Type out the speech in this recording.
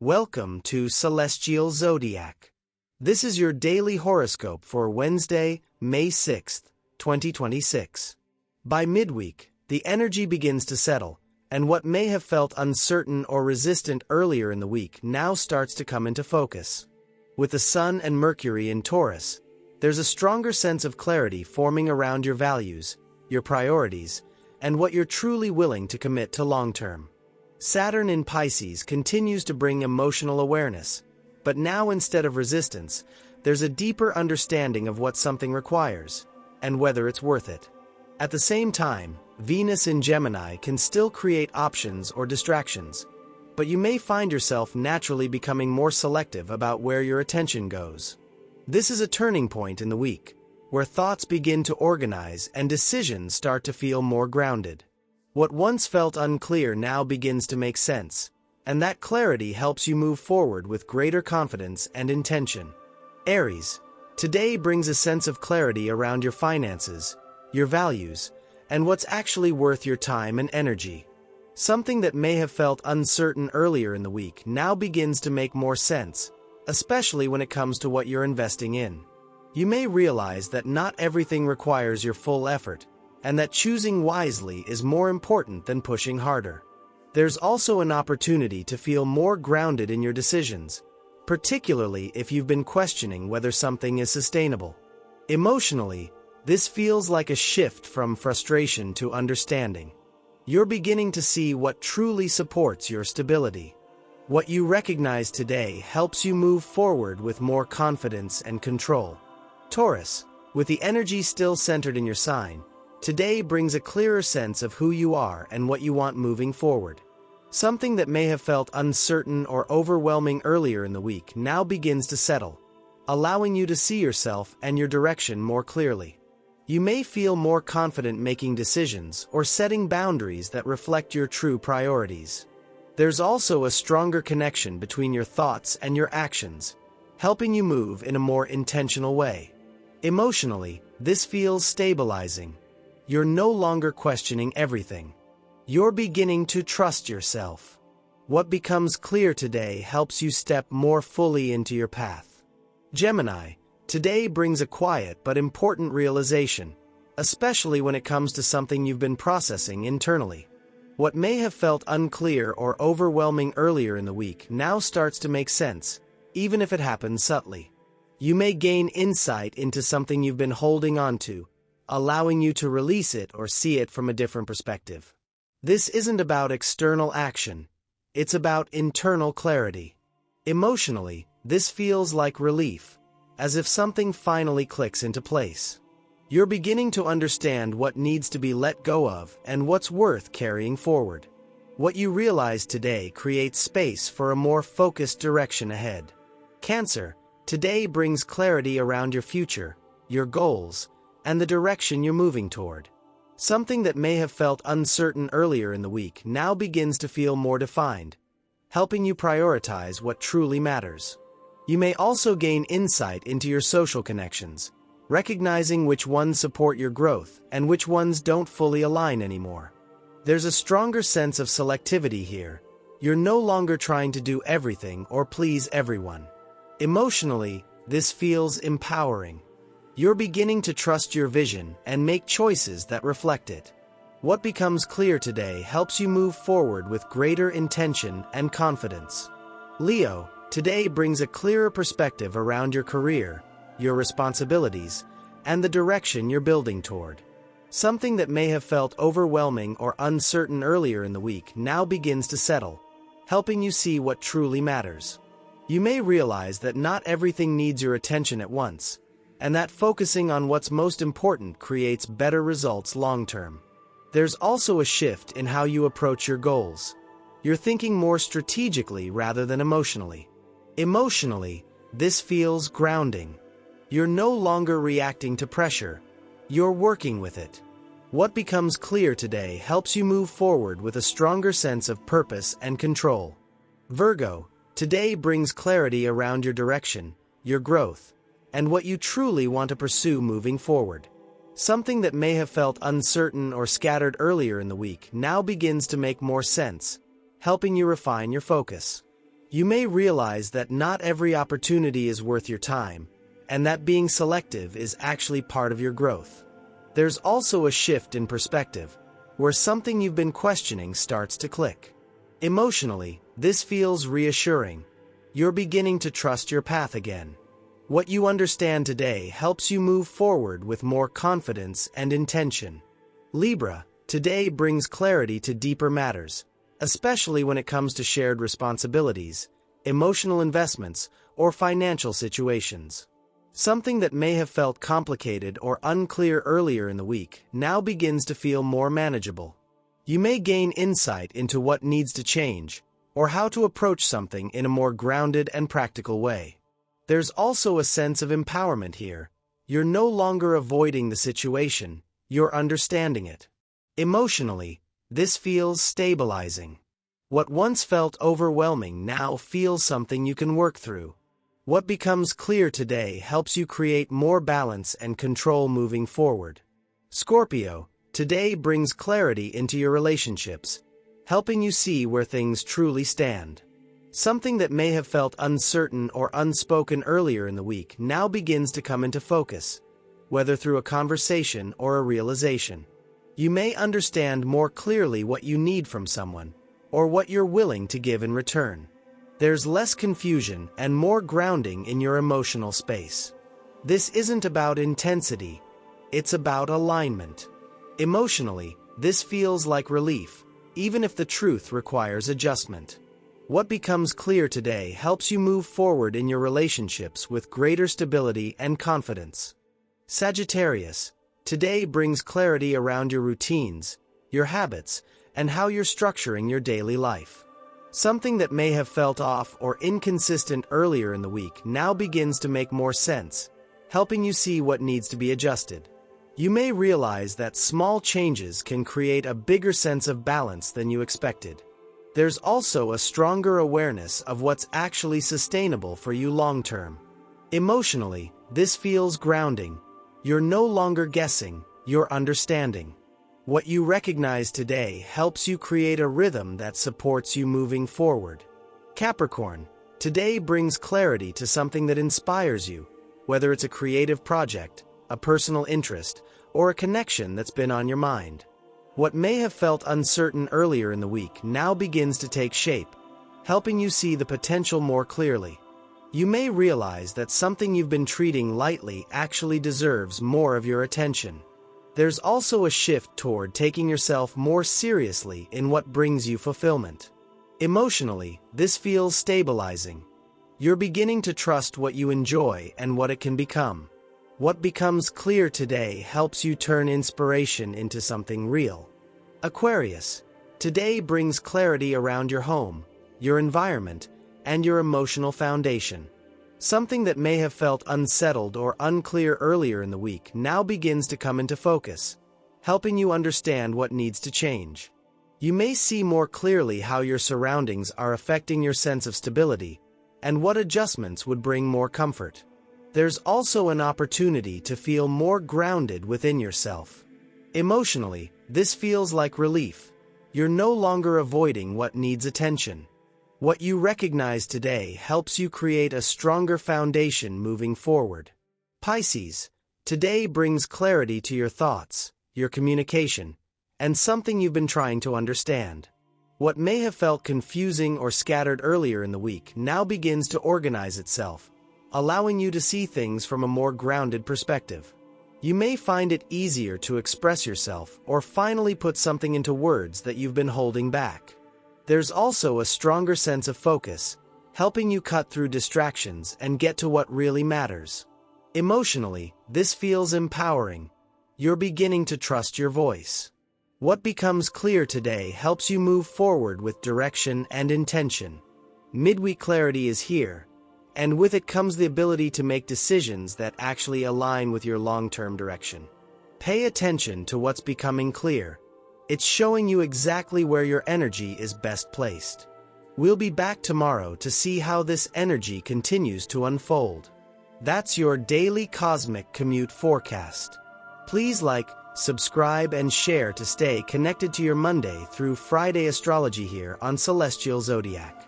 Welcome to Celestial Zodiac. This is your daily horoscope for Wednesday, May 6th, 2026. By midweek, the energy begins to settle, and what may have felt uncertain or resistant earlier in the week now starts to come into focus. With the Sun and Mercury in Taurus, there's a stronger sense of clarity forming around your values, your priorities, and what you're truly willing to commit to long-term. Saturn in Pisces continues to bring emotional awareness, but now instead of resistance, there's a deeper understanding of what something requires, and whether it's worth it. At the same time, Venus in Gemini can still create options or distractions, but you may find yourself naturally becoming more selective about where your attention goes. This is a turning point in the week, where thoughts begin to organize and decisions start to feel more grounded. What once felt unclear now begins to make sense, and that clarity helps you move forward with greater confidence and intention. Aries, today brings a sense of clarity around your finances, your values, and what's actually worth your time and energy. Something that may have felt uncertain earlier in the week now begins to make more sense, especially when it comes to what you're investing in. You may realize that not everything requires your full effort, and that choosing wisely is more important than pushing harder. There's also an opportunity to feel more grounded in your decisions, particularly if you've been questioning whether something is sustainable. Emotionally, this feels like a shift from frustration to understanding. You're beginning to see what truly supports your stability. What you recognize today helps you move forward with more confidence and control. Taurus, with the energy still centered in your sign, today brings a clearer sense of who you are and what you want moving forward. Something that may have felt uncertain or overwhelming earlier in the week now begins to settle, allowing you to see yourself and your direction more clearly. You may feel more confident making decisions or setting boundaries that reflect your true priorities. There's also a stronger connection between your thoughts and your actions, helping you move in a more intentional way. Emotionally, this feels stabilizing. You're no longer questioning everything. You're beginning to trust yourself. What becomes clear today helps you step more fully into your path. Gemini, today brings a quiet but important realization, especially when it comes to something you've been processing internally. What may have felt unclear or overwhelming earlier in the week now starts to make sense, even if it happens subtly. You may gain insight into something you've been holding on to, allowing you to release it or see it from a different perspective. This isn't about external action, it's about internal clarity. Emotionally, this feels like relief, as if something finally clicks into place. You're beginning to understand what needs to be let go of and what's worth carrying forward. What you realize today creates space for a more focused direction ahead. Cancer, today brings clarity around your future, your goals, and the direction you're moving toward. Something that may have felt uncertain earlier in the week now begins to feel more defined, helping you prioritize what truly matters. You may also gain insight into your social connections, recognizing which ones support your growth and which ones don't fully align anymore. There's a stronger sense of selectivity here. You're no longer trying to do everything or please everyone. Emotionally, this feels empowering. You're beginning to trust your vision and make choices that reflect it. What becomes clear today helps you move forward with greater intention and confidence. Leo, today brings a clearer perspective around your career, your responsibilities, and the direction you're building toward. Something that may have felt overwhelming or uncertain earlier in the week now begins to settle, helping you see what truly matters. You may realize that not everything needs your attention at once, and that focusing on what's most important creates better results long-term. There's also a shift in how you approach your goals. You're thinking more strategically rather than emotionally. Emotionally, this feels grounding. You're no longer reacting to pressure. You're working with it. What becomes clear today helps you move forward with a stronger sense of purpose and control. Virgo, today brings clarity around your direction, your growth, and what you truly want to pursue moving forward. Something that may have felt uncertain or scattered earlier in the week now begins to make more sense, helping you refine your focus. You may realize that not every opportunity is worth your time, and that being selective is actually part of your growth. There's also a shift in perspective, where something you've been questioning starts to click. Emotionally, this feels reassuring. You're beginning to trust your path again. What you understand today helps you move forward with more confidence and intention. Libra, today brings clarity to deeper matters, especially when it comes to shared responsibilities, emotional investments, or financial situations. Something that may have felt complicated or unclear earlier in the week now begins to feel more manageable. You may gain insight into what needs to change, or how to approach something in a more grounded and practical way. There's also a sense of empowerment here. You're no longer avoiding the situation, you're understanding it. Emotionally, this feels stabilizing. What once felt overwhelming now feels something you can work through. What becomes clear today helps you create more balance and control moving forward. Scorpio, today brings clarity into your relationships, helping you see where things truly stand. Something that may have felt uncertain or unspoken earlier in the week now begins to come into focus, whether through a conversation or a realization. You may understand more clearly what you need from someone, or what you're willing to give in return. There's less confusion and more grounding in your emotional space. This isn't about intensity, it's about alignment. Emotionally, this feels like relief, even if the truth requires adjustment. What becomes clear today helps you move forward in your relationships with greater stability and confidence. Sagittarius, today brings clarity around your routines, your habits, and how you're structuring your daily life. Something that may have felt off or inconsistent earlier in the week now begins to make more sense, helping you see what needs to be adjusted. You may realize that small changes can create a bigger sense of balance than you expected. There's also a stronger awareness of what's actually sustainable for you long-term. Emotionally, this feels grounding. You're no longer guessing, you're understanding. What you recognize today helps you create a rhythm that supports you moving forward. Capricorn, today brings clarity to something that inspires you, whether it's a creative project, a personal interest, or a connection that's been on your mind. What may have felt uncertain earlier in the week now begins to take shape, helping you see the potential more clearly. You may realize that something you've been treating lightly actually deserves more of your attention. There's also a shift toward taking yourself more seriously in what brings you fulfillment. Emotionally, this feels stabilizing. You're beginning to trust what you enjoy and what it can become. What becomes clear today helps you turn inspiration into something real. Aquarius, today brings clarity around your home, your environment, and your emotional foundation. Something that may have felt unsettled or unclear earlier in the week now begins to come into focus, helping you understand what needs to change. You may see more clearly how your surroundings are affecting your sense of stability, and what adjustments would bring more comfort. There's also an opportunity to feel more grounded within yourself. Emotionally, this feels like relief. You're no longer avoiding what needs attention. What you recognize today helps you create a stronger foundation moving forward. Pisces, today brings clarity to your thoughts, your communication, and something you've been trying to understand. What may have felt confusing or scattered earlier in the week now begins to organize itself, allowing you to see things from a more grounded perspective. You may find it easier to express yourself or finally put something into words that you've been holding back. There's also a stronger sense of focus, helping you cut through distractions and get to what really matters. Emotionally, this feels empowering. You're beginning to trust your voice. What becomes clear today helps you move forward with direction and intention. Midweek clarity is here, and with it comes the ability to make decisions that actually align with your long-term direction. Pay attention to what's becoming clear. It's showing you exactly where your energy is best placed. We'll be back tomorrow to see how this energy continues to unfold. That's your daily cosmic commute forecast. Please like, subscribe, and share to stay connected to your Monday through Friday astrology here on Celestial Zodiac.